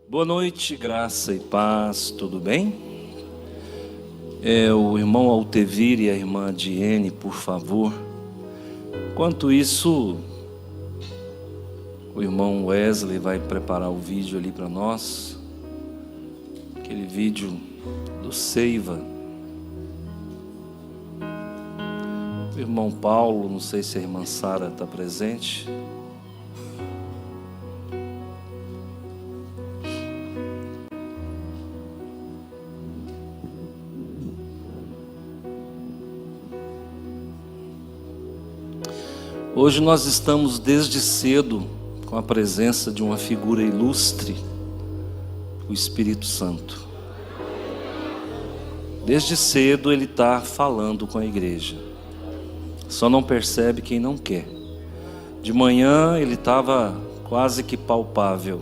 Boa noite, graça e paz, tudo bem? O irmão Altevir e a irmã Diene, por favor. Enquanto isso, o irmão Wesley vai preparar o vídeo ali para nós. Aquele vídeo do Seiva. O irmão Paulo, não sei se a irmã Sara está presente. Hoje nós estamos desde cedo com a presença de uma figura ilustre, o Espírito Santo. Desde cedo ele está falando com a igreja, só não percebe quem não quer. De manhã ele estava quase que palpável,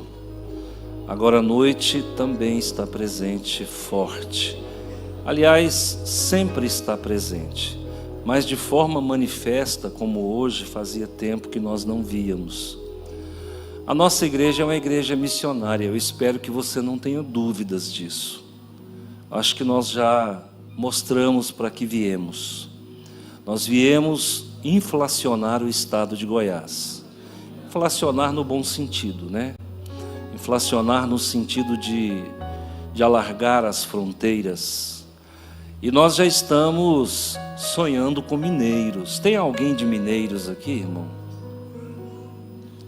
agora à noite também está presente, forte. Aliás, sempre está presente, mas de forma manifesta, como hoje, fazia tempo que nós não víamos. A nossa igreja é uma igreja missionária, eu espero que você não tenha dúvidas disso. Acho que nós já mostramos para que viemos. Nós viemos inflacionar o estado de Goiás. Inflacionar no bom sentido, né? Inflacionar no sentido de alargar as fronteiras. E nós já estamos sonhando com mineiros. Tem alguém de Mineiros aqui, irmão?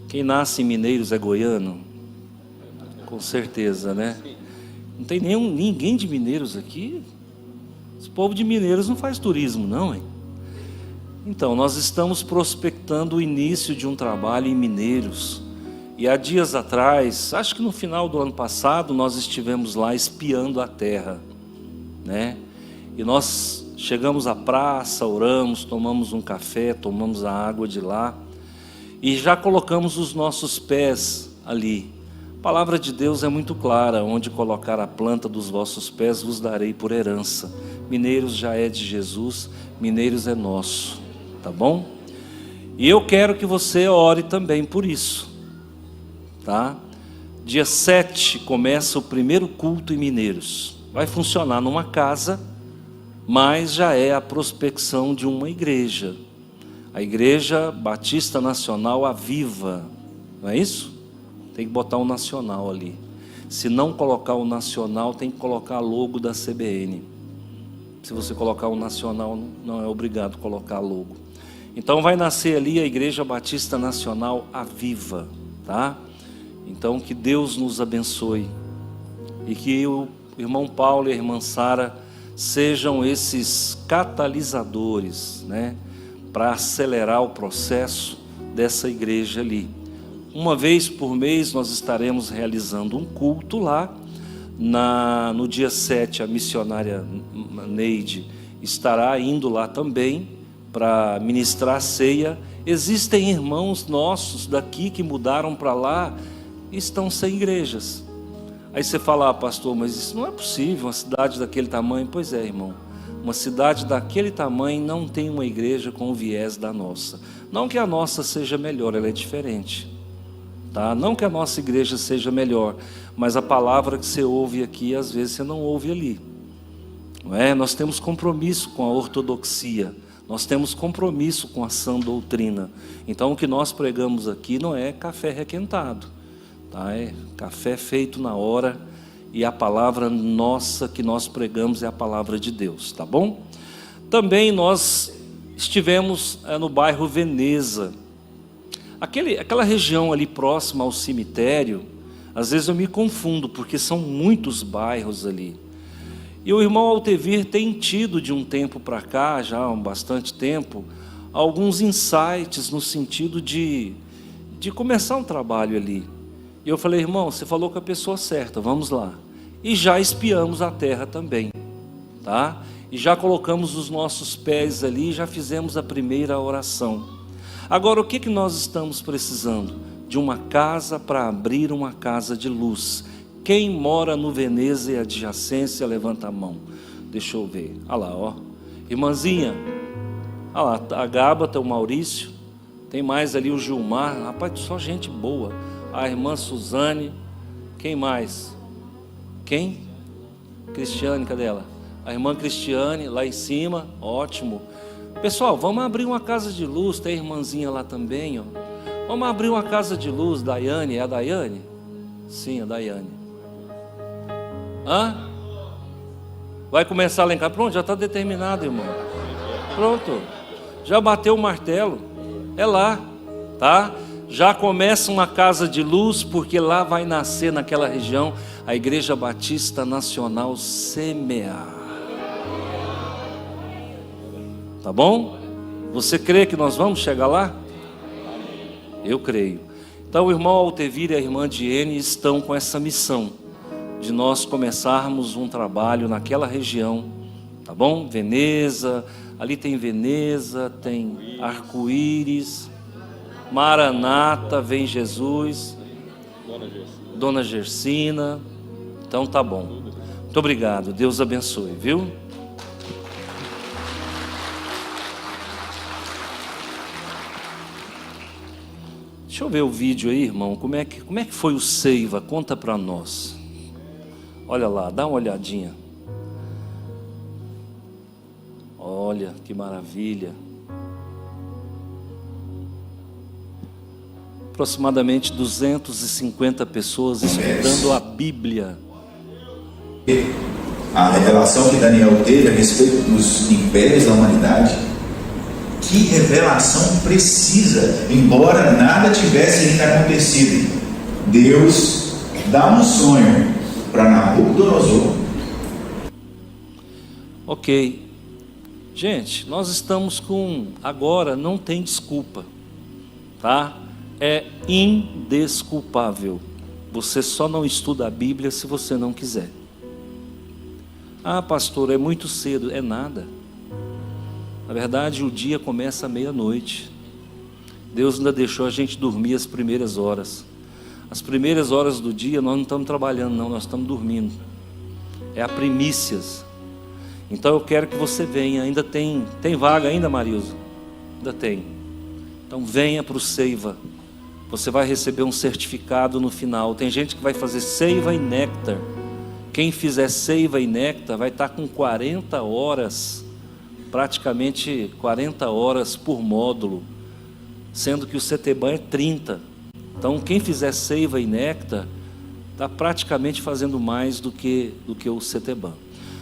Quem nasce em Mineiros é goiano? Com certeza, né? Não tem ninguém de Mineiros aqui? Esse povo de Mineiros não faz turismo, não, hein? Então, nós estamos prospectando o início de um trabalho em Mineiros. E há dias atrás, acho que no final do ano passado, nós estivemos lá espiando a terra, né? E nós chegamos à praça, oramos, tomamos um café, tomamos a água de lá e já colocamos os nossos pés ali. A palavra de Deus é muito clara: onde colocar a planta dos vossos pés vos darei por herança. Mineiros já é de Jesus, Mineiros é nosso, tá bom? E eu quero que você ore também por isso, tá? Dia 7 começa o primeiro culto em Mineiros. Vai funcionar numa casa, mas já é a prospecção de uma igreja, a Igreja Batista Nacional Aviva, não é isso? Tem que botar o nacional ali. Se não colocar o nacional, tem que colocar logo da CBN. Se você colocar o nacional, não é obrigado a colocar logo. Então vai nascer ali a Igreja Batista Nacional Aviva, tá? Então que Deus nos abençoe e que o irmão Paulo e a irmã Sara sejam esses catalisadores, né, para acelerar o processo dessa igreja ali. Uma vez por mês nós estaremos realizando um culto lá. No dia 7, a missionária Neide estará indo lá também para ministrar a ceia. Existem irmãos nossos daqui que mudaram para lá e estão sem igrejas. Aí você fala: pastor, mas isso não é possível, uma cidade daquele tamanho. Pois é, irmão, uma cidade daquele tamanho não tem uma igreja com o viés da nossa. Não que a nossa seja melhor, ela é diferente, tá? Não que a nossa igreja seja melhor, mas a palavra que você ouve aqui, às vezes você não ouve ali, não é? Nós temos compromisso com a ortodoxia, nós temos compromisso com a sã doutrina. Então o que nós pregamos aqui não é café requentado, tá? É café feito na hora, e a palavra nossa que nós pregamos é a palavra de Deus, tá bom? Também nós estivemos no bairro Veneza, aquela região ali próxima ao cemitério. Às vezes eu me confundo, porque são muitos bairros ali. E o irmão Altevir tem tido de um tempo para cá, já há bastante tempo, alguns insights no sentido de começar um trabalho ali. E eu falei: irmão, você falou com a pessoa certa, vamos lá. E já espiamos a terra também, tá? E já colocamos os nossos pés ali, já fizemos a primeira oração. Agora, o que nós estamos precisando? De uma casa para abrir uma casa de luz. Quem mora no Veneza e adjacência, levanta a mão. Deixa eu ver. Olha lá, ó. Irmãzinha, olha lá, a Gábata, o Maurício. Tem mais ali o Gilmar. Rapaz, só gente boa. A irmã Suzane. Quem mais? Quem? Cristiane, cadê ela? A irmã Cristiane, lá em cima, ótimo. Pessoal, vamos abrir uma casa de luz, tem a irmãzinha lá também, ó. Vamos abrir uma casa de luz, Daiane, é a Daiane? Sim, a Daiane. Hã? Vai começar lá em casa? Pronto, já está determinado, irmão. Pronto, já bateu o martelo, é lá, tá? Já começa uma casa de luz, porque lá vai nascer naquela região a Igreja Batista Nacional Semear. Tá bom? Você crê que nós vamos chegar lá? Eu creio. Então o irmão Altevir e a irmã Diene estão com essa missão de nós começarmos um trabalho naquela região, tá bom? Veneza, ali tem Veneza, tem Arco-Íris, Maranata, Vem Jesus, Dona Gersina. Então tá bom. Muito obrigado, Deus abençoe, viu? Deixa eu ver o vídeo aí, irmão. Como é que foi o Seiva? Conta para nós. Olha lá, dá uma olhadinha. Olha que maravilha. Aproximadamente 250 pessoas estudando a Bíblia. A revelação que Daniel teve a respeito dos impérios da humanidade. Que revelação precisa, embora nada tivesse ainda acontecido. Deus dá um sonho para Nabucodonosor. Ok. Gente, nós estamos com... Agora não tem desculpa, tá? É indesculpável. Você só não estuda a Bíblia se você não quiser. Ah, pastor, é muito cedo. É nada. Na verdade, o dia começa à meia-noite. Deus ainda deixou a gente dormir as primeiras horas. As primeiras horas do dia nós não estamos trabalhando, não, nós estamos dormindo. É a primícias. Então eu quero que você venha. Ainda tem vaga ainda, Marilza? Ainda tem. Então venha para o Seiva. Você vai receber um certificado no final. Tem gente que vai fazer Seiva e Néctar. Quem fizer Seiva e Néctar vai estar com 40 horas, praticamente 40 horas por módulo, sendo que o CETEBAN é 30. Então quem fizer Seiva e Néctar está praticamente fazendo mais do que o CETEBAN.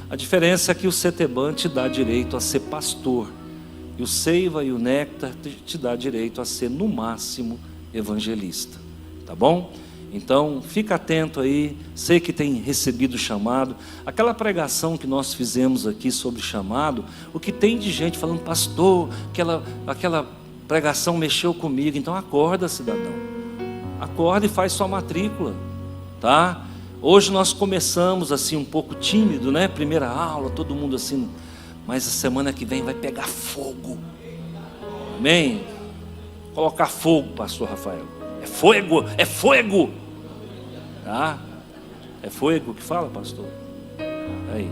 A diferença é que o CETEBAN te dá direito a ser pastor, e o Seiva e o Néctar te dá direito a ser, no máximo, evangelista. Tá bom? Então, fica atento aí. Sei que tem recebido o chamado. Aquela pregação que nós fizemos aqui sobre chamado, o que tem de gente falando, pastor, aquela pregação mexeu comigo. Então acorda, cidadão. Acorda e faz sua matrícula, tá? Hoje nós começamos assim um pouco tímido, né? Primeira aula, todo mundo assim, mas a semana que vem vai pegar fogo. Amém? Colocar fogo, pastor Rafael. É fogo, é fogo. Tá? É fogo que fala, pastor? Aí.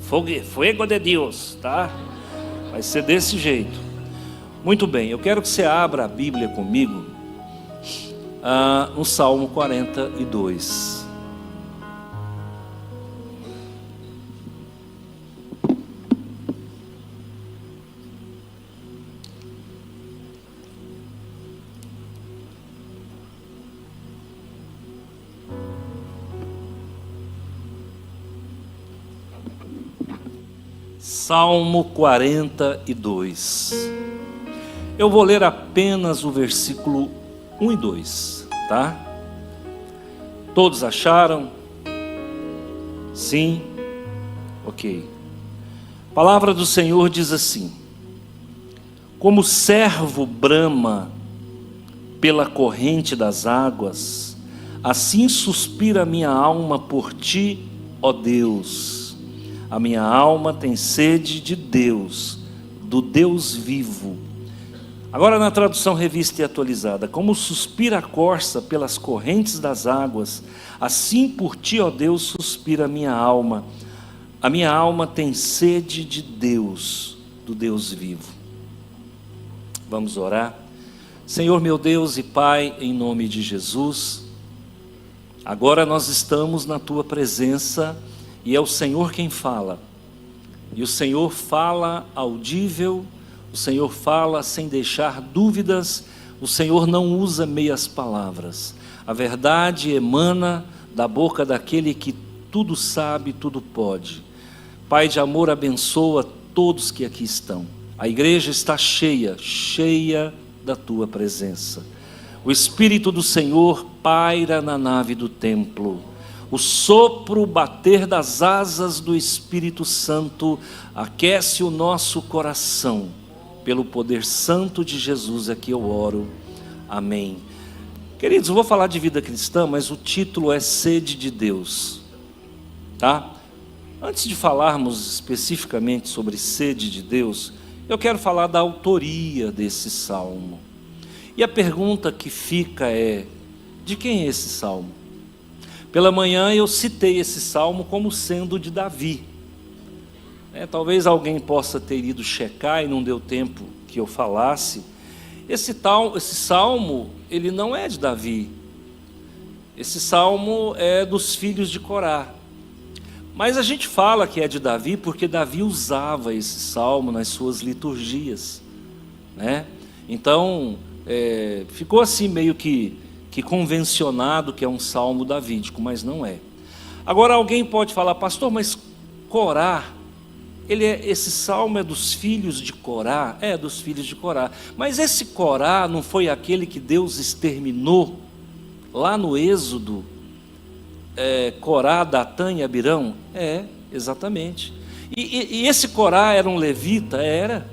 Fogo de Deus, tá? Vai ser desse jeito. Muito bem, eu quero que você abra a Bíblia comigo no Salmo 42. Salmo 42. Eu vou ler apenas o versículo 1 e 2, tá? Todos acharam? Sim? Ok. A palavra do Senhor diz assim: como o servo brama pela corrente das águas, assim suspira a minha alma por ti, ó Deus. A minha alma tem sede de Deus, do Deus vivo. Agora na tradução revista e atualizada: como suspira a corça pelas correntes das águas, assim por ti, ó Deus, suspira a minha alma. A minha alma tem sede de Deus, do Deus vivo. Vamos orar. Senhor meu Deus e Pai, em nome de Jesus, Agora nós estamos na tua presença e é o Senhor quem fala. E o Senhor fala audível, o Senhor fala sem deixar dúvidas, o Senhor não usa meias palavras. A verdade emana da boca daquele que tudo sabe, tudo pode. Pai de amor, abençoa todos que aqui estão. A igreja está cheia, cheia da tua presença. O Espírito do Senhor paira na nave do templo. O sopro, o bater das asas do Espírito Santo aquece o nosso coração. Pelo poder santo de Jesus é que eu oro. Amém. Queridos, eu vou falar de vida cristã, mas o título é Sede de Deus. Tá? Antes de falarmos especificamente sobre sede de Deus, eu quero falar da autoria desse salmo. E a pergunta que fica é: de quem é esse salmo? Pela manhã eu citei esse salmo como sendo de Davi. Talvez alguém possa ter ido checar e não deu tempo que eu falasse. Esse salmo, ele não é de Davi. Esse salmo é dos filhos de Corá. Mas a gente fala que é de Davi porque Davi usava esse salmo nas suas liturgias, né? Então, ficou assim meio que convencionado que é um salmo davídico, mas não é. Agora alguém pode falar: pastor, mas Corá, esse salmo é dos filhos de Corá? É dos filhos de Corá. Mas esse Corá não foi aquele que Deus exterminou lá no Êxodo? Corá, Datã e Abirão? Exatamente. E esse Corá era um levita? Era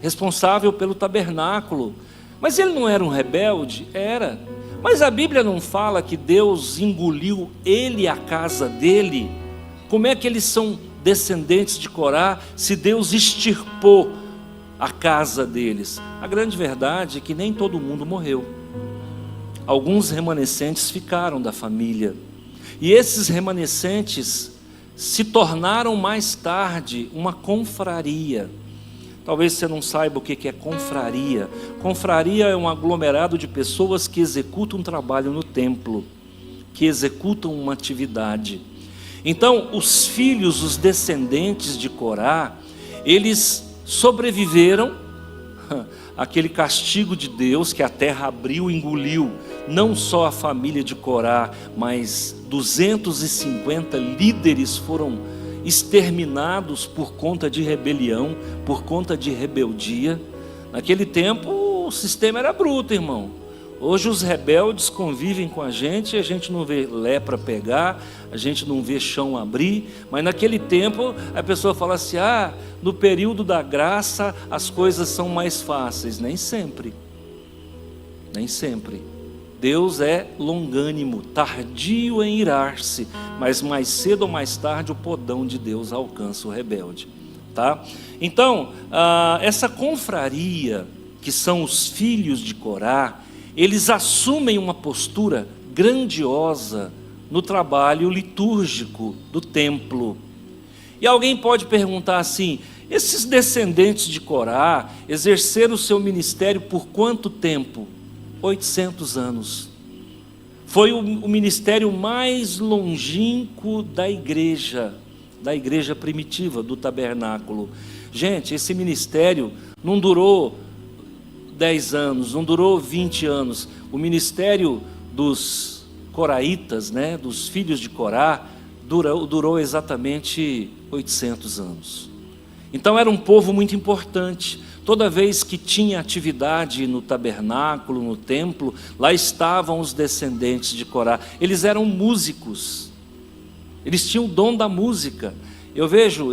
responsável pelo tabernáculo. Mas ele não era um rebelde? Era. Mas a Bíblia não fala que Deus engoliu ele e a casa dele? Como é que eles são descendentes de Corá se Deus extirpou a casa deles? A grande verdade é que nem todo mundo morreu. Alguns remanescentes ficaram da família. E esses remanescentes se tornaram mais tarde uma confraria. Talvez você não saiba o que é confraria. Confraria é um aglomerado de pessoas que executam um trabalho no templo, que executam uma atividade. Então, os filhos, os descendentes de Corá, eles sobreviveram àquele castigo de Deus, que a terra abriu e engoliu não só a família de Corá, mas 250 líderes foram exterminados por conta de rebelião, por conta de rebeldia. Naquele tempo o sistema era bruto, irmão. Hoje os rebeldes convivem com a gente não vê lepra pegar, a gente não vê chão abrir, mas naquele tempo a pessoa fala assim: no período da graça as coisas são mais fáceis. Nem sempre. Nem sempre. Deus é longânimo, tardio em irar-se, mas mais cedo ou mais tarde o podão de Deus alcança o rebelde, tá? Então, essa confraria, que são os filhos de Corá, eles assumem uma postura grandiosa no trabalho litúrgico do templo. E alguém pode perguntar assim: esses descendentes de Corá exerceram o seu ministério por quanto tempo? 800 anos. Foi o ministério mais longínquo da igreja primitiva, do tabernáculo. Gente, esse ministério não durou 10 anos, não durou 20 anos. O ministério dos coraitas, dos filhos de Corá, durou exatamente 800 anos. Então era um povo muito importante. Toda vez que tinha atividade no tabernáculo, no templo, lá estavam os descendentes de Corá. Eles eram músicos, eles tinham o dom da música. Eu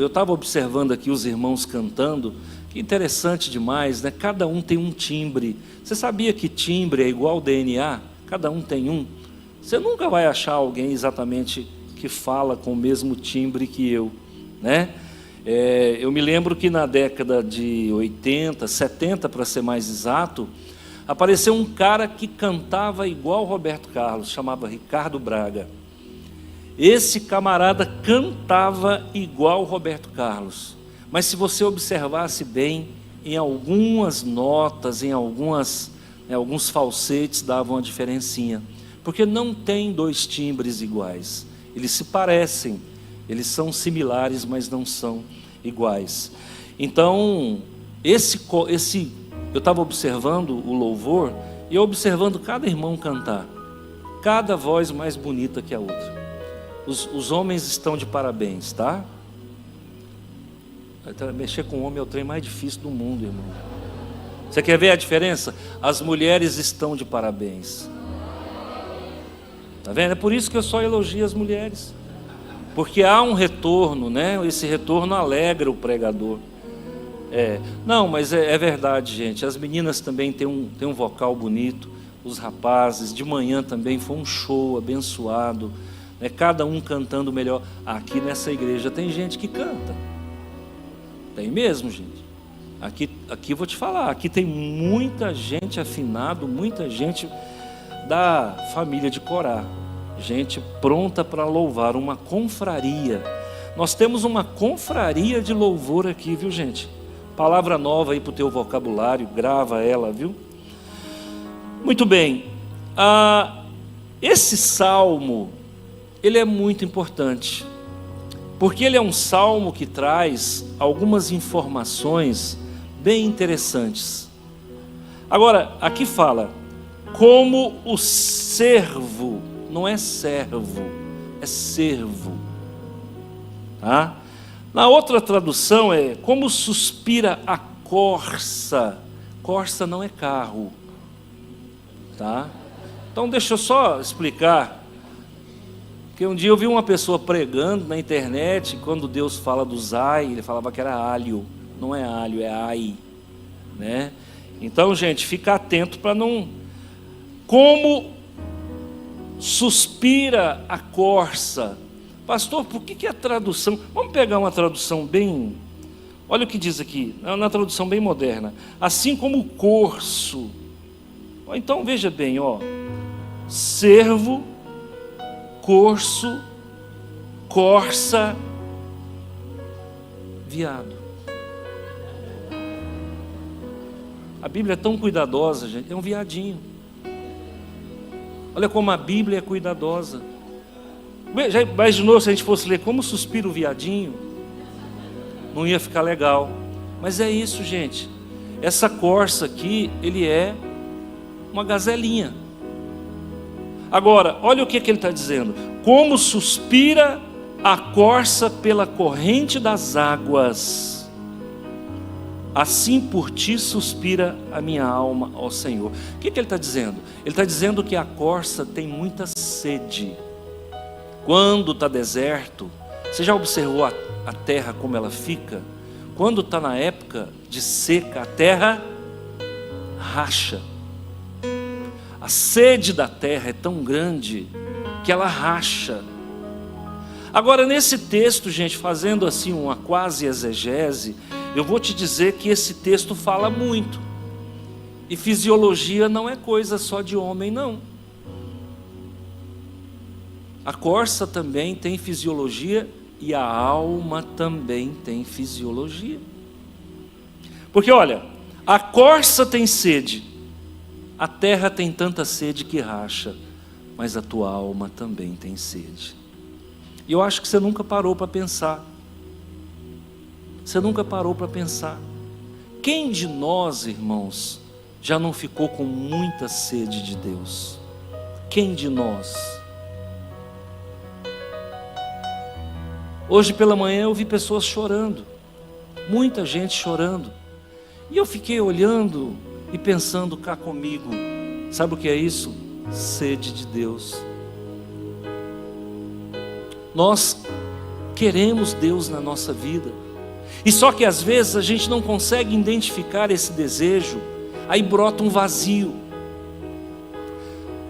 estava observando aqui os irmãos cantando, que interessante demais, Cada um tem um timbre. Você sabia que timbre é igual DNA? Cada um tem um. Você nunca vai achar alguém exatamente que fala com o mesmo timbre que eu, Eu me lembro que na década de 80, 70 para ser mais exato, apareceu um cara que cantava igual Roberto Carlos, chamava Ricardo Braga. Esse camarada cantava igual Roberto Carlos, mas se você observasse bem, em algumas notas, em alguns falsetes davam uma diferencinha, Porque não tem dois timbres iguais. Eles se parecem, eles são similares, mas não são iguais. Então, eu estava observando o louvor e observando cada irmão cantar. Cada voz mais bonita que a outra. Os homens estão de parabéns, tá? Mexer com homem é o trem mais difícil do mundo, irmão. Você quer ver a diferença? As mulheres estão de parabéns. Tá vendo? É por isso que eu só elogio as mulheres. Porque há um retorno, né? Esse retorno alegra o pregador. Não, mas é verdade, gente. As meninas também têm um vocal bonito. Os rapazes, de manhã também foi um show abençoado, né? Cada um cantando melhor. Aqui nessa igreja tem gente que canta. Tem mesmo, gente. Aqui vou te falar, aqui tem muita gente afinado, muita gente da família de Corá, gente pronta para louvar, uma confraria. Nós temos uma confraria de louvor aqui, viu, gente? Palavra nova aí para o teu vocabulário, grava ela, viu? Muito bem, esse salmo, ele é muito importante, porque ele é um salmo que traz algumas informações bem interessantes. Agora, aqui fala, como o servo, não é servo, é servo, tá? Na outra tradução é, como suspira a corça, corça não é carro, tá? Então deixa eu só explicar, porque um dia eu vi uma pessoa pregando na internet, quando Deus fala do zai, ele falava que era alho, não é alho, é ai, né? Então, gente, fica atento para não... Como suspira a corça. Pastor, por que a tradução... Vamos pegar uma tradução bem... Olha o que diz aqui, na tradução bem moderna. Assim como o corço. Então, veja bem, ó. Servo, corço, corça, viado. A Bíblia é tão cuidadosa, gente, é um viadinho. Olha como a Bíblia é cuidadosa. Já imaginou se a gente fosse ler como suspira o viadinho? Não ia ficar legal. Mas é isso, gente. Essa corça aqui, ele é uma gazelinha. Agora, olha o que ele está dizendo. Como suspira a corça pela corrente das águas, assim por ti suspira a minha alma, ó Senhor. O que ele está dizendo? Ele está dizendo que a corça tem muita sede. Quando está deserto, você já observou a terra como ela fica? Quando está na época de seca, a terra racha. A sede da terra é tão grande que ela racha. Agora, nesse texto, gente, fazendo assim uma quase exegese, eu vou te dizer que esse texto fala muito. E fisiologia não é coisa só de homem, não. A corça também tem fisiologia e a alma também tem fisiologia. Porque olha, a corça tem sede, a terra tem tanta sede que racha, mas a tua alma também tem sede. E eu acho que você nunca parou para pensar. Você nunca parou para pensar. Quem de nós, irmãos, já não ficou com muita sede de Deus? Quem de nós? Hoje pela manhã eu vi pessoas chorando, muita gente chorando, e eu fiquei olhando e pensando cá comigo, sabe o que é isso? Sede de Deus. Nós queremos Deus na nossa vida, e só que às vezes a gente não consegue identificar esse desejo, aí brota um vazio.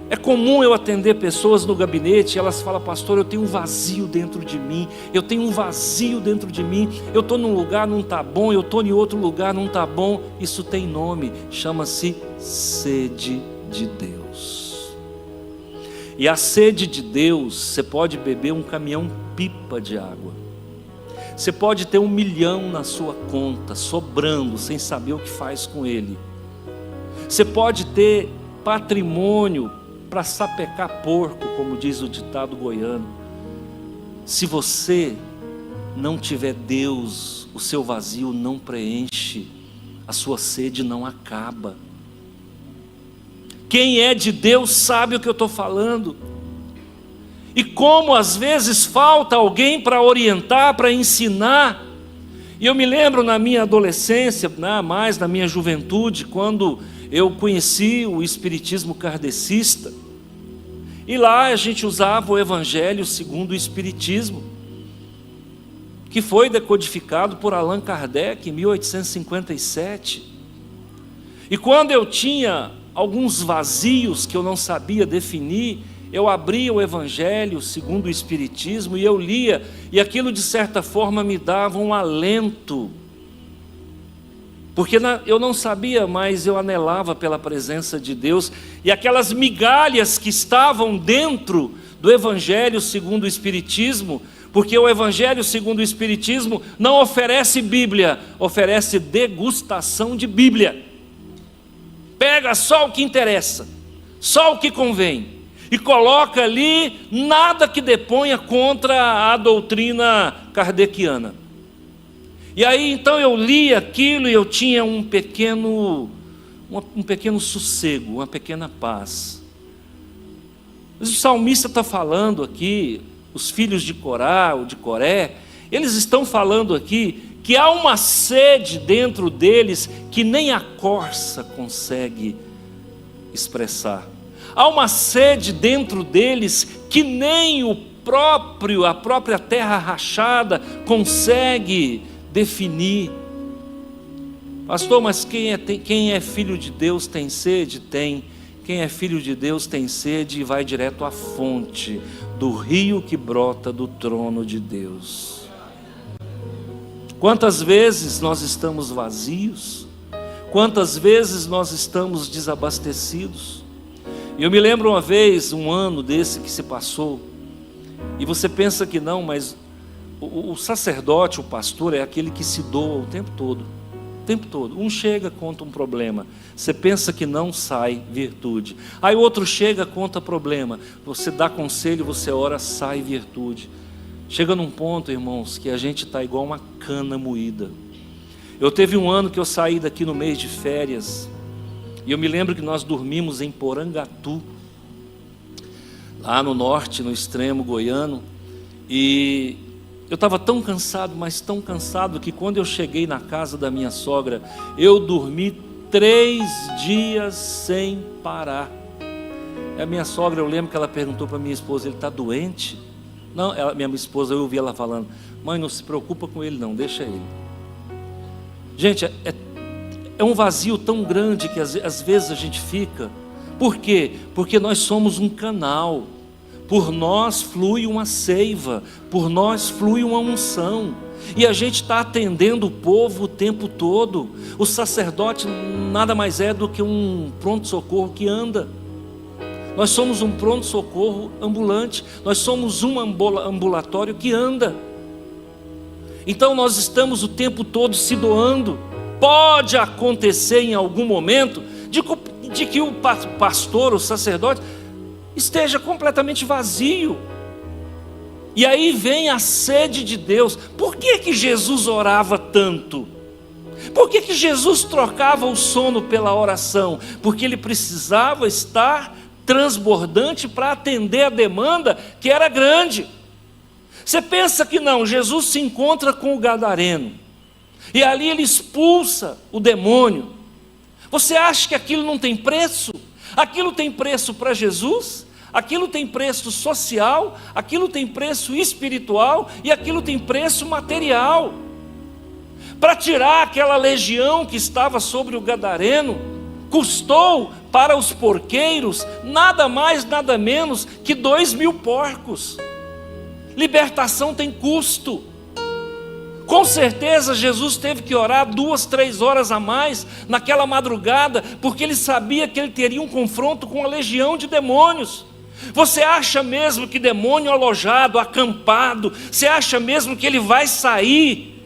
É comum eu atender pessoas no gabinete e elas falam: pastor, eu tenho um vazio dentro de mim, eu tenho um vazio dentro de mim, eu estou num lugar, não está bom, eu estou em outro lugar, não está bom. Isso tem nome, chama-se sede de Deus. E a sede de Deus, você pode beber um caminhão-pipa de água, você pode ter 1 milhão na sua conta, sobrando, sem saber o que faz com ele. Você pode ter patrimônio para sapecar porco, como diz o ditado goiano. Se você não tiver Deus, o seu vazio não preenche, a sua sede não acaba. Quem é de Deus sabe o que eu estou falando. E como às vezes falta alguém para orientar, para ensinar. E eu me lembro na minha adolescência, mais na minha juventude, quando eu conheci o espiritismo kardecista. E lá a gente usava o Evangelho segundo o Espiritismo, que foi decodificado por Allan Kardec em 1857. E quando eu tinha alguns vazios que eu não sabia definir, eu abria o Evangelho segundo o Espiritismo e eu lia, e aquilo de certa forma me dava um alento, porque eu não sabia, mas eu anelava pela presença de Deus, e aquelas migalhas que estavam dentro do Evangelho segundo o Espiritismo, porque o Evangelho segundo o Espiritismo não oferece Bíblia, oferece degustação de Bíblia. Pega só o que interessa, só o que convém, e coloca ali nada que deponha contra a doutrina kardeciana. E aí então eu li aquilo e eu tinha um pequeno sossego, uma pequena paz. Mas o salmista está falando aqui, os filhos de Corá, ou de Coré, eles estão falando aqui que há uma sede dentro deles que nem a corça consegue expressar. Há uma sede dentro deles que nem a própria terra rachada consegue definir. Pastor, mas quem é filho de Deus tem sede? Tem. Quem é filho de Deus tem sede e vai direto à fonte do rio que brota do trono de Deus. Quantas vezes nós estamos vazios? Quantas vezes nós estamos desabastecidos? E eu me lembro uma vez, um ano desse que se passou, e você pensa que não, mas o sacerdote, o pastor, é aquele que se doa o tempo todo. O tempo todo. Um chega, conta um problema. Você pensa que não, sai virtude. Aí o outro chega, conta problema. Você dá conselho, você ora, sai virtude. Chega num ponto, irmãos, que a gente está igual uma cana moída. Eu teve um ano que eu saí daqui no mês de férias, e eu me lembro que nós dormimos em Porangatu, lá no norte, no extremo goiano, e eu estava tão cansado, mas tão cansado, que quando eu cheguei na casa da minha sogra, eu dormi 3 dias sem parar. E a minha sogra, eu lembro que ela perguntou para minha esposa: ele está doente? Não, minha esposa, eu ouvi ela falando: mãe, não se preocupa com ele não, deixa ele. Gente, é um vazio tão grande que às vezes a gente fica. Por quê? Porque nós somos um canal. Por nós flui uma seiva, por nós flui uma unção, e a gente está atendendo o povo o tempo todo. O sacerdote nada mais é do que um pronto-socorro que anda. Nós somos um pronto-socorro ambulante, nós somos um ambulatório que anda. Então nós estamos o tempo todo se doando. Pode acontecer em algum momento de que o pastor, o sacerdote, esteja completamente vazio, e aí vem a sede de Deus. Por que Jesus orava tanto? Por que Jesus trocava o sono pela oração? Porque ele precisava estar transbordante para atender a demanda que era grande. Você pensa que não, Jesus se encontra com o gadareno, e ali ele expulsa o demônio. Você acha que aquilo não tem preço? Aquilo tem preço para Jesus, aquilo tem preço social, aquilo tem preço espiritual e aquilo tem preço material. Para tirar aquela legião que estava sobre o gadareno, custou para os porqueiros nada mais, nada menos que 2.000 porcos. Libertação tem custo. Com certeza Jesus teve que orar 2, 3 horas a mais naquela madrugada, porque ele sabia que ele teria um confronto com a legião de demônios. Você acha mesmo que demônio alojado, acampado, você acha mesmo que ele vai sair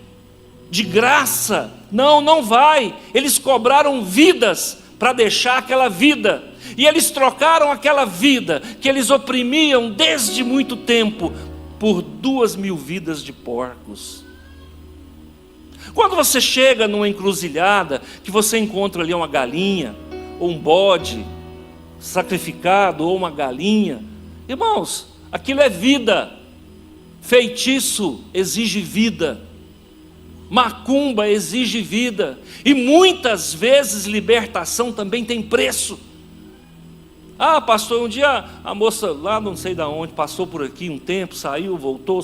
de graça? Não, não vai. Eles cobraram vidas para deixar aquela vida. E eles trocaram aquela vida que eles oprimiam desde muito tempo por 2.000 vidas de porcos. Quando você chega numa encruzilhada, que você encontra ali uma galinha, ou um bode sacrificado, ou uma galinha, irmãos, aquilo é vida. Feitiço exige vida, macumba exige vida, e muitas vezes libertação também tem preço. Ah, pastor, um dia a moça lá não sei de onde passou por aqui um tempo, saiu, voltou,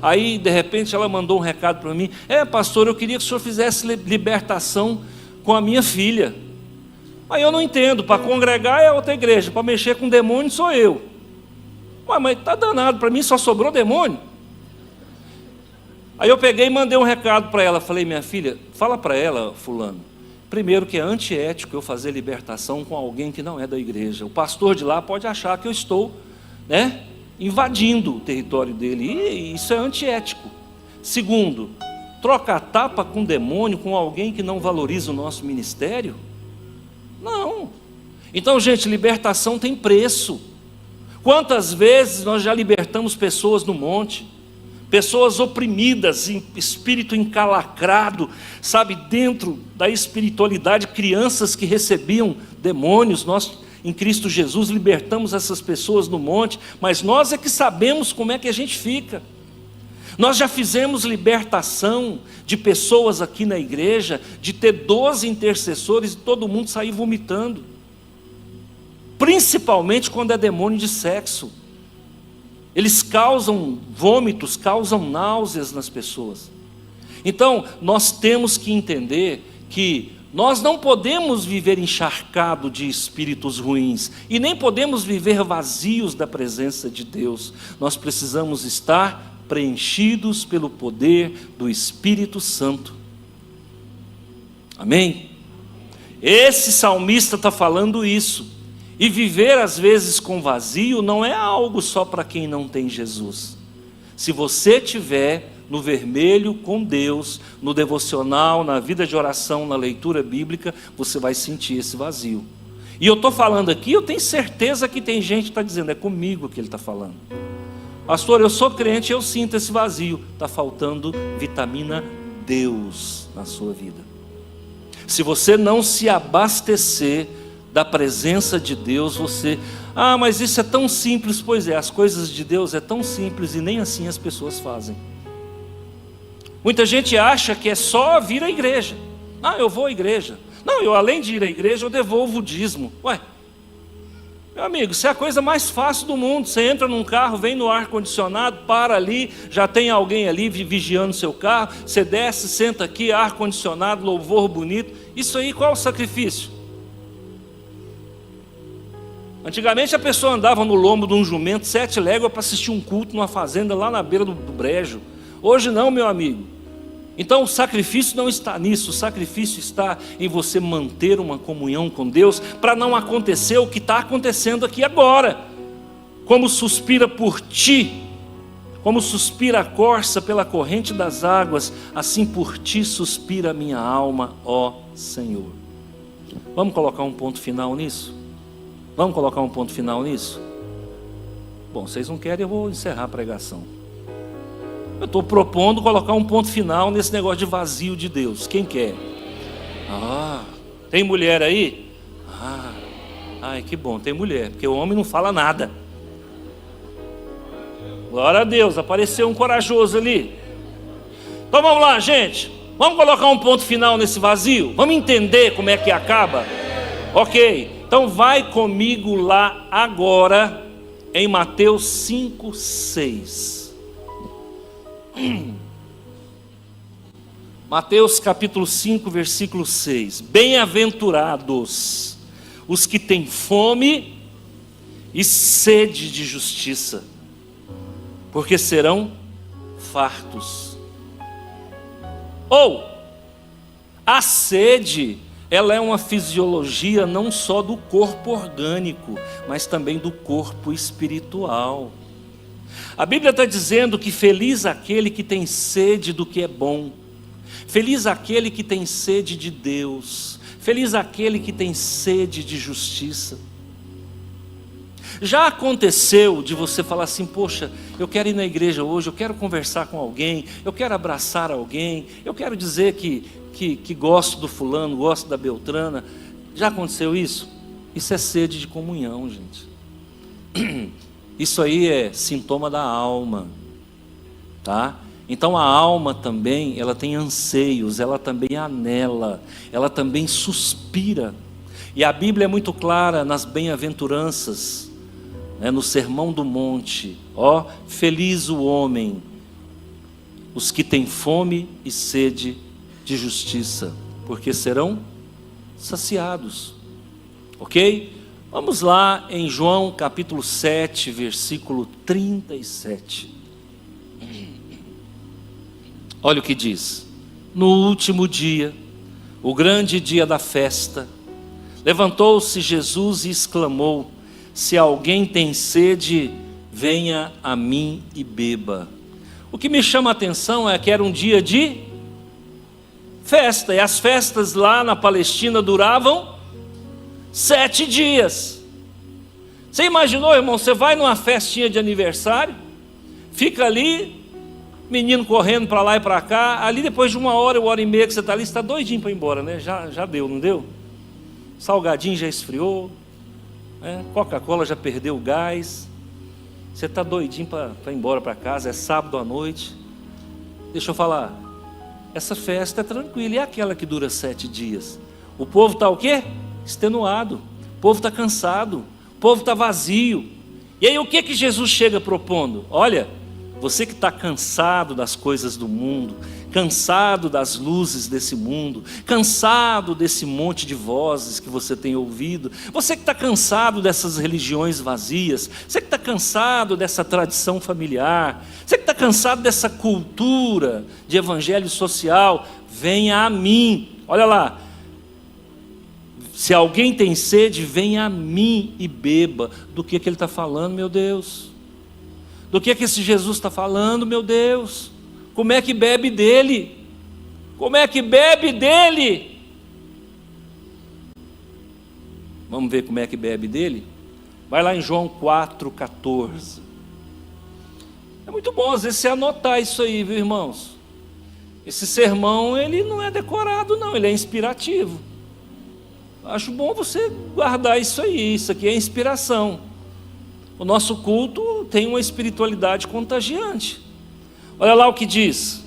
aí de repente ela mandou um recado para mim: pastor, eu queria que o senhor fizesse libertação com a minha filha. Aí eu não entendo, para congregar é outra igreja, para mexer com demônio sou eu. Ué, mas está danado, para mim só sobrou demônio. Aí eu peguei e mandei um recado para ela, falei: minha filha, fala para ela, fulano, primeiro que é antiético eu fazer libertação com alguém que não é da igreja. O pastor de lá pode achar que eu estou, invadindo o território dele, e isso é antiético. Segundo, troca tapa com demônio com alguém que não valoriza o nosso ministério? Não. Então, gente, libertação tem preço. Quantas vezes nós já libertamos pessoas no monte, pessoas oprimidas, em espírito encalacrado, sabe, dentro da espiritualidade, crianças que recebiam demônios. Nós, em Cristo Jesus, libertamos essas pessoas no monte, mas nós é que sabemos como é que a gente fica. Nós já fizemos libertação de pessoas aqui na igreja, de ter 12 intercessores e todo mundo sair vomitando, principalmente quando é demônio de sexo. Eles causam vômitos, causam náuseas nas pessoas. Então, nós temos que entender que nós não podemos viver encharcado de espíritos ruins, e nem podemos viver vazios da presença de Deus. Nós precisamos estar preenchidos pelo poder do Espírito Santo. Amém? Esse salmista está falando isso. E viver às vezes com vazio não é algo só para quem não tem Jesus. Se você estiver no vermelho com Deus, no devocional, na vida de oração, na leitura bíblica, você vai sentir esse vazio. E eu estou falando aqui, eu tenho certeza que tem gente que está dizendo: é comigo que ele está falando. Pastor, eu sou crente, eu sinto esse vazio. Está faltando vitamina Deus na sua vida. Se você não se abastecer da presença de Deus, você... mas isso é tão simples. Pois é, as coisas de Deus é tão simples e nem assim as pessoas fazem. Muita gente acha que é só vir à igreja. Eu vou à igreja. Não, eu além de ir à igreja, eu devolvo o dízimo. Ué, meu amigo, isso é a coisa mais fácil do mundo. Você entra num carro, vem no ar-condicionado, para ali, já tem alguém ali vigiando seu carro, você desce, senta aqui, ar-condicionado, louvor bonito. Isso aí, qual é o sacrifício? Antigamente a pessoa andava no lombo de um jumento 7 léguas para assistir um culto numa fazenda lá na beira do brejo. Hoje não, meu amigo. Então o sacrifício não está nisso. O sacrifício está em você manter uma comunhão com Deus, para não acontecer o que está acontecendo aqui agora. Como suspira por ti, como suspira a corça pela corrente das águas, assim por ti suspira a minha alma, ó Senhor. Vamos colocar um ponto final nisso? Vamos colocar um ponto final nisso? Bom, vocês não querem, eu vou encerrar a pregação. Eu estou propondo colocar um ponto final nesse negócio de vazio de Deus. Quem quer? Tem mulher aí? Ai, que bom, tem mulher, porque o homem não fala nada. Glória a Deus, apareceu um corajoso ali. Então vamos lá, gente. Vamos colocar um ponto final nesse vazio? Vamos entender como é que acaba? Ok. Então vai comigo lá agora em Mateus 5:6. Mateus capítulo 5, versículo 6. Bem-aventurados os que têm fome e sede de justiça, porque serão fartos. A sede, ela é uma fisiologia não só do corpo orgânico, mas também do corpo espiritual. A Bíblia está dizendo que feliz aquele que tem sede do que é bom, feliz aquele que tem sede de Deus, Feliz aquele que tem sede de justiça. Já aconteceu de você falar assim: poxa, eu quero ir na igreja hoje, eu quero conversar com alguém, eu quero abraçar alguém, eu quero dizer que gosto do fulano, gosto da beltrana. Já aconteceu isso? Isso é sede de comunhão, gente. Isso aí é sintoma da alma, tá? Então a alma também, ela tem anseios, ela também anela, ela também suspira. E a Bíblia é muito clara nas bem-aventuranças, no Sermão do Monte: ó, feliz o homem, os que têm fome e sede de justiça, porque serão saciados. Ok? Vamos lá em João capítulo 7, versículo 37. Olha o que diz: no último dia, o grande dia da festa, levantou-se Jesus e exclamou: se alguém tem sede, venha a mim e beba. O que me chama a atenção é que era um dia de festa, e as festas lá na Palestina duravam 7 dias. Você imaginou, irmão, você vai numa festinha de aniversário, fica ali, menino correndo para lá e para cá, ali depois de 1 hora e meia que você está ali, você está doidinho para ir embora, né? Já deu, não deu? Salgadinho já esfriou, Coca-Cola já perdeu o gás, você está doidinho para ir embora para casa, é sábado à noite. Deixa eu falar, essa festa é tranquila, e aquela que dura 7 dias? O povo está o quê? Extenuado, o povo está cansado, o povo está vazio. E aí o que Jesus chega propondo? Olha, você que está cansado das coisas do mundo, cansado das luzes desse mundo, cansado desse monte de vozes que você tem ouvido, você que está cansado dessas religiões vazias, você que está cansado dessa tradição familiar, você que está cansado dessa cultura de evangelho social, venha a mim. Olha lá: se alguém tem sede, venha a mim e beba. Do que ele está falando, meu Deus? Do que esse Jesus está falando, meu Deus? Como é que bebe dele? Como é que bebe dele? Vamos ver como é que bebe dele? Vai lá em João 4,14. É muito bom às vezes você anotar isso aí, viu, irmãos? Esse sermão, ele não é decorado não, ele é inspirativo. Acho bom você guardar isso aí, isso aqui é inspiração. O nosso culto tem uma espiritualidade contagiante. Olha lá o que diz: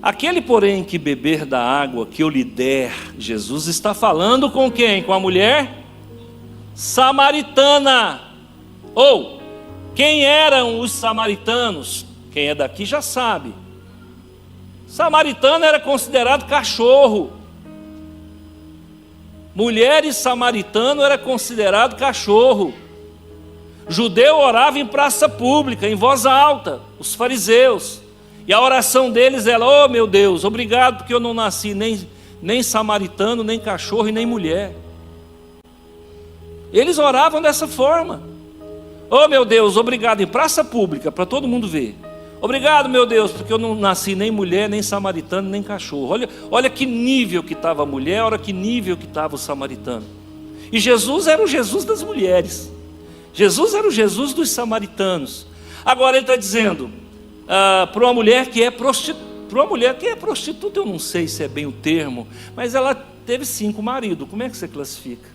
aquele porém que beber da água que eu lhe der, Jesus está falando com quem? Com a mulher samaritana. Ou, quem eram os samaritanos? Quem é daqui já sabe. Samaritano era considerado cachorro. Mulher e samaritano era considerado cachorro. Judeu orava em praça pública, em voz alta, os fariseus, e a oração deles era: oh meu Deus, obrigado porque eu não nasci nem samaritano, nem cachorro e nem mulher. Eles oravam dessa forma: oh meu Deus, obrigado, em praça pública, para todo mundo ver. Obrigado, meu Deus, porque eu não nasci nem mulher, nem samaritano, nem cachorro. Olha que nível que estava a mulher, olha que nível que estava o samaritano. E Jesus era o Jesus das mulheres, Jesus era o Jesus dos samaritanos. Agora ele está dizendo para uma mulher que é prostituta, eu não sei se é bem o termo, mas ela teve 5 maridos. Como é que você classifica?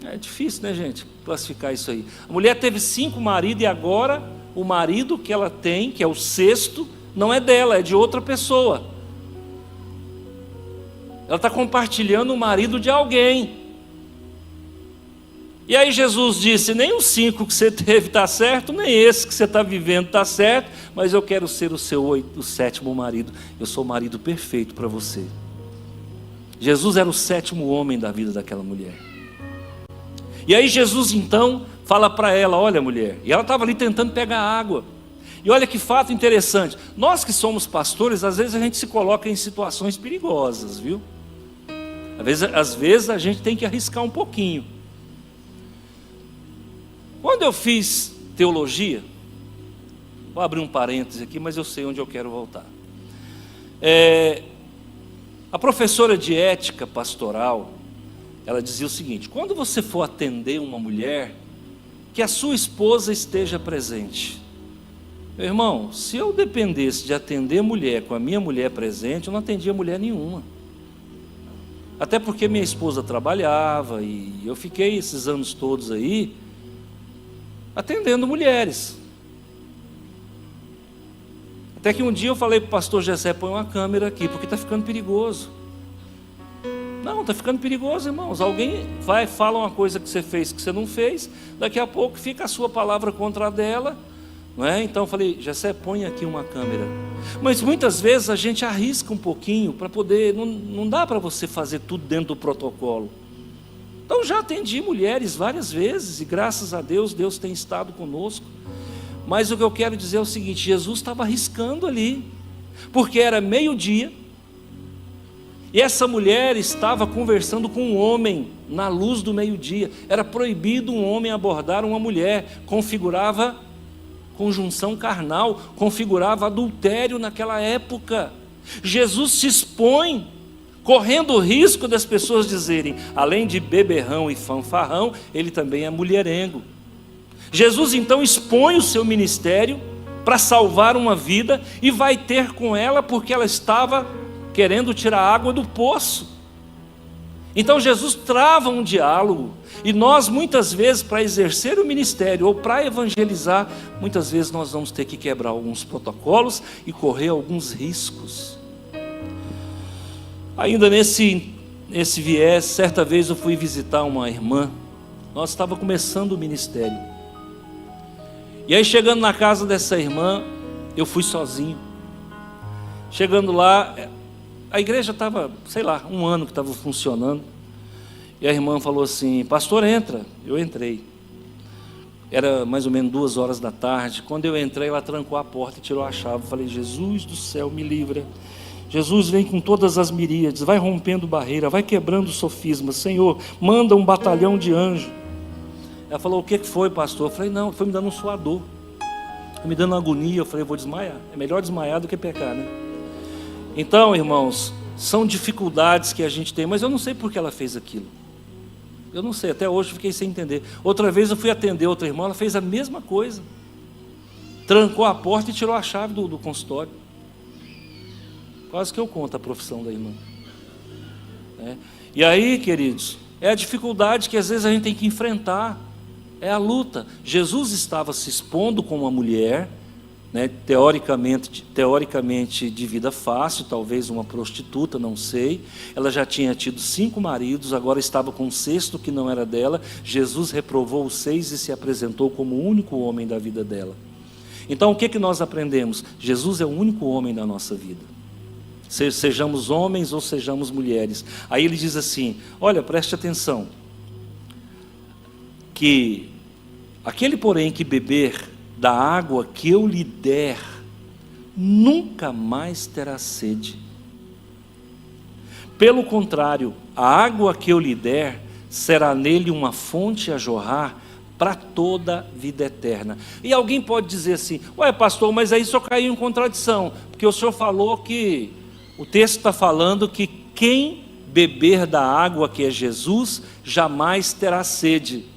É difícil, né, gente, classificar isso aí. A mulher teve 5 maridos e agora o marido que ela tem, que é o 6º, não é dela, é de outra pessoa. Ela está compartilhando o marido de alguém. E aí Jesus disse: nem os 5 que você teve está certo, nem esse que você está vivendo está certo, mas eu quero ser o 7º marido. Eu sou o marido perfeito para você. Jesus era o 7º homem da vida daquela mulher. E aí Jesus então fala para ela: olha mulher, e ela estava ali tentando pegar água. E olha que fato interessante, nós que somos pastores, às vezes a gente se coloca em situações perigosas, viu? Às vezes a gente tem que arriscar um pouquinho. Quando eu fiz teologia, vou abrir um parêntese aqui, mas eu sei onde eu quero voltar. A professora de ética pastoral, ela dizia o seguinte: quando você for atender uma mulher, que a sua esposa esteja presente. Meu irmão, se eu dependesse de atender mulher com a minha mulher presente, eu não atendia mulher nenhuma. Até porque minha esposa trabalhava e eu fiquei esses anos todos aí atendendo mulheres. Até que um dia eu falei para o pastor Gessé: põe uma câmera aqui, porque está ficando perigoso. Não, está ficando perigoso, irmãos. Alguém fala uma coisa que você fez que você não fez, daqui a pouco fica a sua palavra contra a dela, não é? Então eu falei: Gessé, põe aqui uma câmera. Mas muitas vezes a gente arrisca um pouquinho para poder, não dá para você fazer tudo dentro do protocolo. Então já atendi mulheres várias vezes e graças a Deus, Deus tem estado conosco. Mas o que eu quero dizer é o seguinte: Jesus estava arriscando ali, porque era meio-dia, e essa mulher estava conversando com um homem na luz do meio-dia. Era proibido um homem abordar uma mulher, configurava conjunção carnal, configurava adultério naquela época. Jesus se expõe, correndo o risco das pessoas dizerem: além de beberrão e fanfarrão, ele também é mulherengo. Jesus então expõe o seu ministério para salvar uma vida e vai ter com ela porque ela estava querendo tirar água do poço. Então Jesus trava um diálogo, e nós muitas vezes, para exercer o ministério ou para evangelizar, muitas vezes nós vamos ter que quebrar alguns protocolos e correr alguns riscos. Ainda nesse viés, certa vez eu fui visitar uma irmã, nós estávamos começando o ministério, e aí chegando na casa dessa irmã, eu fui sozinho. Chegando lá, a igreja estava, sei lá, 1 ano que estava funcionando. E a irmã falou assim: pastor, entra. Eu entrei. Era mais ou menos 2 horas da tarde. Quando eu entrei, ela trancou a porta e tirou a chave. Eu falei: Jesus do céu, me livra. Jesus vem com todas as miríades, vai rompendo barreira, vai quebrando sofismas. Senhor, manda um batalhão de anjos. Ela falou: o que foi, pastor? Eu falei: não, foi me dando um suador, foi me dando uma agonia. Eu falei: eu vou desmaiar. É melhor desmaiar do que pecar, né? Então, irmãos, são dificuldades que a gente tem, mas eu não sei por que ela fez aquilo. Eu não sei, até hoje eu fiquei sem entender. Outra vez eu fui atender outra irmã, ela fez a mesma coisa. Trancou a porta e tirou a chave do consultório. Quase que eu conto a profissão da irmã. E aí, queridos, é a dificuldade que às vezes a gente tem que enfrentar. É a luta. Jesus estava se expondo com uma mulher, né, teoricamente de vida fácil, talvez uma prostituta, não sei. Ela já tinha tido 5 maridos, agora estava com um 6º que não era dela. Jesus reprovou os 6 e se apresentou como o único homem da vida dela. Então o que nós aprendemos? Jesus é o único homem da nossa vida, sejamos homens ou sejamos mulheres. Aí ele diz assim: olha, preste atenção, que aquele porém que beber da água que eu lhe der, nunca mais terá sede. Pelo contrário, a água que eu lhe der será nele uma fonte a jorrar para toda a vida eterna. E alguém pode dizer assim: ué, pastor, mas aí só caiu em contradição, porque o senhor falou que o texto está falando que quem beber da água que é Jesus jamais terá sede.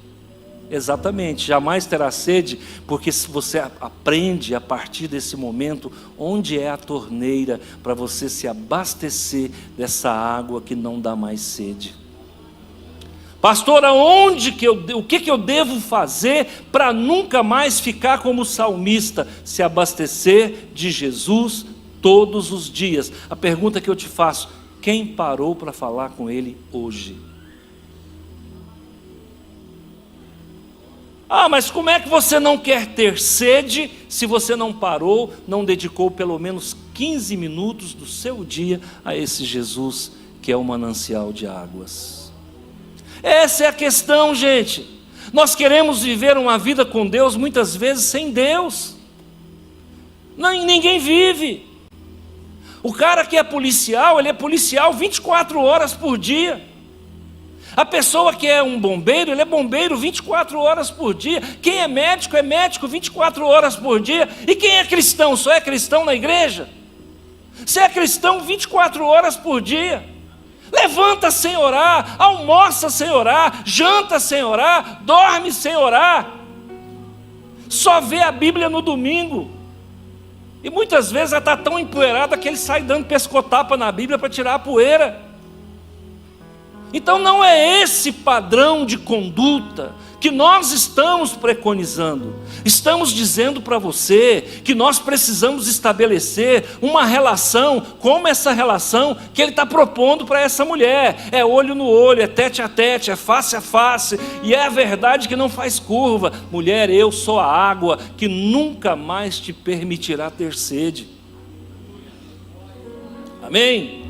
Exatamente, jamais terá sede, porque se você aprende a partir desse momento onde é a torneira para você se abastecer dessa água que não dá mais sede. Pastor, o que eu devo fazer para nunca mais ficar como salmista? Se abastecer de Jesus todos os dias. A pergunta que eu te faço: quem parou para falar com Ele hoje? Ah, mas como é que você não quer ter sede se você não parou, não dedicou pelo menos 15 minutos do seu dia a esse Jesus que é o manancial de águas? Essa é a questão, gente. Nós queremos viver uma vida com Deus, muitas vezes sem Deus. Ninguém vive. O cara que é policial, ele é policial 24 horas por dia. A pessoa que é um bombeiro, ele é bombeiro 24 horas por dia. Quem é médico 24 horas por dia. E quem é cristão, só é cristão na igreja? Você é cristão 24 horas por dia. Levanta sem orar, almoça sem orar, janta sem orar, dorme sem orar. Só vê a Bíblia no domingo. E muitas vezes ela está tão empoeirada que ele sai dando pescotapa na Bíblia para tirar a poeira. Então não é esse padrão de conduta que nós estamos preconizando. Estamos dizendo para você que nós precisamos estabelecer uma relação, como essa relação que ele está propondo para essa mulher. É olho no olho, é tete a tete, é face a face, e é a verdade que não faz curva. Mulher, eu sou a água que nunca mais te permitirá ter sede. Amém?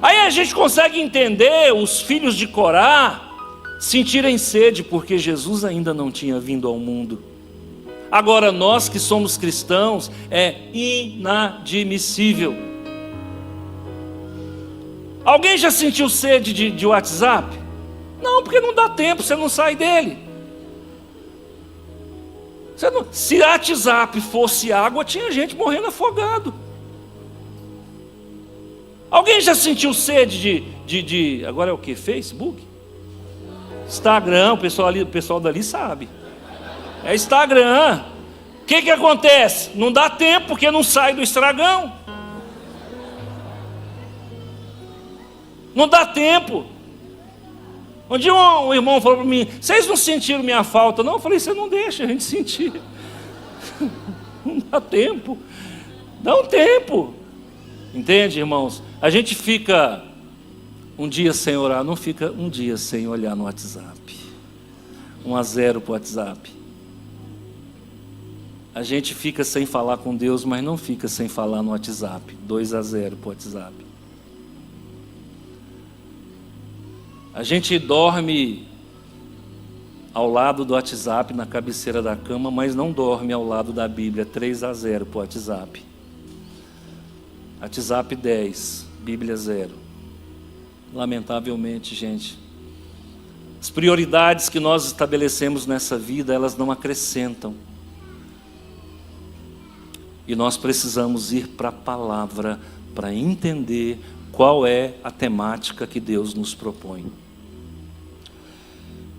Aí a gente consegue entender os filhos de Corá sentirem sede, porque Jesus ainda não tinha vindo ao mundo. Agora nós que somos cristãos, é inadmissível. Alguém já sentiu sede de WhatsApp? Não, porque não dá tempo, você não sai dele. Se WhatsApp fosse água, tinha gente morrendo afogado. Alguém já sentiu sede de agora é o que? Facebook? Instagram, o pessoal dali sabe. É Instagram. O que acontece? Não dá tempo porque não sai do estragão. Não dá tempo. Um dia um irmão falou para mim: vocês não sentiram minha falta? Não, eu falei: você não deixa a gente sentir. Não dá tempo. Dá um tempo. Entende, irmãos? A gente fica um dia sem orar, não fica um dia sem olhar no WhatsApp. 1-0 para o WhatsApp. A gente fica sem falar com Deus, mas não fica sem falar no WhatsApp. 2-0 para o WhatsApp. A gente dorme ao lado do WhatsApp, na cabeceira da cama, mas não dorme ao lado da Bíblia. 3-0 para o WhatsApp. WhatsApp 10, Bíblia 0. Lamentavelmente, gente, as prioridades que nós estabelecemos nessa vida, elas não acrescentam. E nós precisamos ir para a palavra para entender qual é a temática que Deus nos propõe.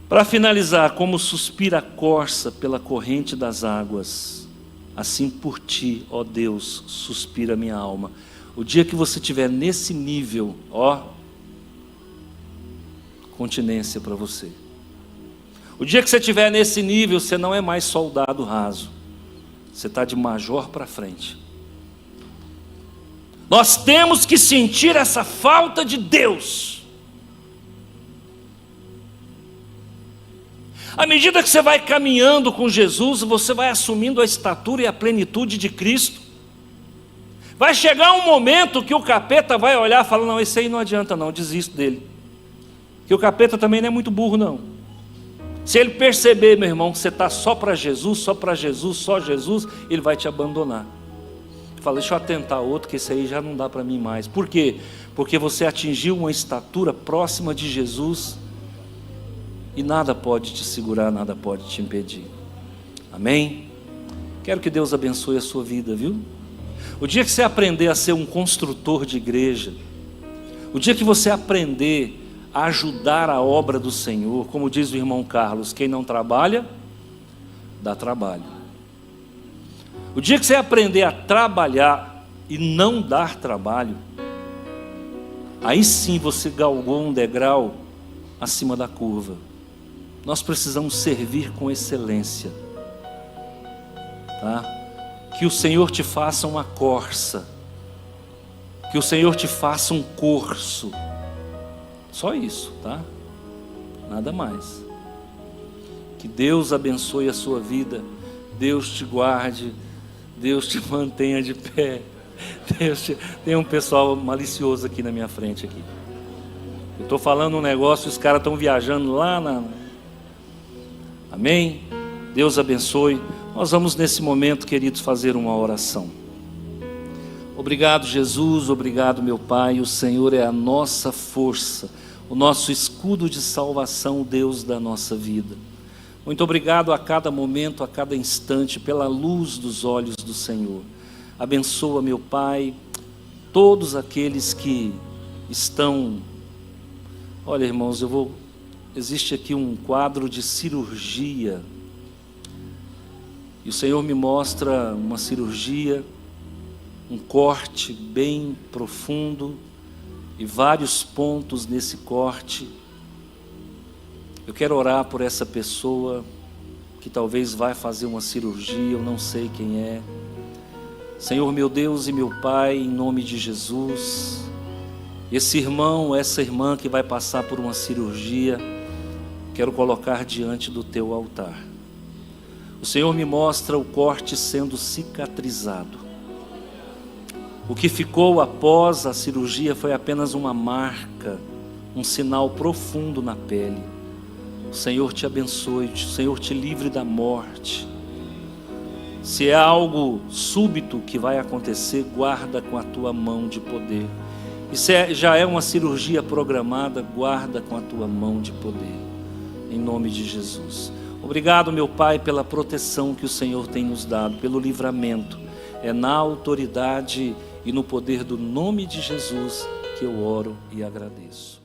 Para finalizar, como suspira a corça pela corrente das águas, assim por ti, ó Deus, suspira minha alma. O dia que você estiver nesse nível, continência para você. O dia que você estiver nesse nível, você não é mais soldado raso. Você está de major para frente. Nós temos que sentir essa falta de Deus. À medida que você vai caminhando com Jesus, você vai assumindo a estatura e a plenitude de Cristo. Vai chegar um momento que o capeta vai olhar e falar: não, esse aí não adianta não, desisto dele. Que o capeta também não é muito burro não. Se ele perceber, meu irmão, que você está só para Jesus, só Jesus, ele vai te abandonar. Fala: deixa eu atentar outro, que esse aí já não dá para mim mais. Por quê? Porque você atingiu uma estatura próxima de Jesus, e nada pode te segurar, nada pode te impedir. Amém? Quero que Deus abençoe a sua vida, viu? O dia que você aprender a ser um construtor de igreja, o dia que você aprender a ajudar a obra do Senhor, como diz o irmão Carlos, quem não trabalha, dá trabalho. O dia que você aprender a trabalhar e não dar trabalho, aí sim você galgou um degrau acima da curva. Nós precisamos servir com excelência, tá? Que o Senhor te faça uma corça, que o Senhor te faça um corso, só isso, tá? Nada mais. Que Deus abençoe a sua vida, Deus te guarde, Deus te mantenha de pé. Tem um pessoal malicioso aqui na minha frente aqui. Eu estou falando um negócio, os caras estão viajando lá na... Amém? Deus abençoe. Nós vamos nesse momento, queridos, fazer uma oração. Obrigado, Jesus, obrigado, meu Pai. O Senhor é a nossa força, o nosso escudo de salvação, o Deus da nossa vida. Muito obrigado a cada momento, a cada instante, pela luz dos olhos do Senhor. Abençoa, meu Pai, todos aqueles que estão... Olha, irmãos, existe aqui um quadro de cirurgia, e o Senhor me mostra uma cirurgia, um corte bem profundo, e vários pontos nesse corte. Eu quero orar por essa pessoa que talvez vai fazer uma cirurgia, eu não sei quem é. Senhor meu Deus e meu Pai, em nome de Jesus, esse irmão, essa irmã que vai passar por uma cirurgia, quero colocar diante do teu altar. O Senhor me mostra o corte sendo cicatrizado. O que ficou após a cirurgia foi apenas uma marca, um sinal profundo na pele. O Senhor te abençoe, o Senhor te livre da morte. Se é algo súbito que vai acontecer, guarda com a tua mão de poder. E se já é uma cirurgia programada, guarda com a tua mão de poder. Em nome de Jesus. Obrigado, meu Pai, pela proteção que o Senhor tem nos dado, pelo livramento. É na autoridade e no poder do nome de Jesus que eu oro e agradeço.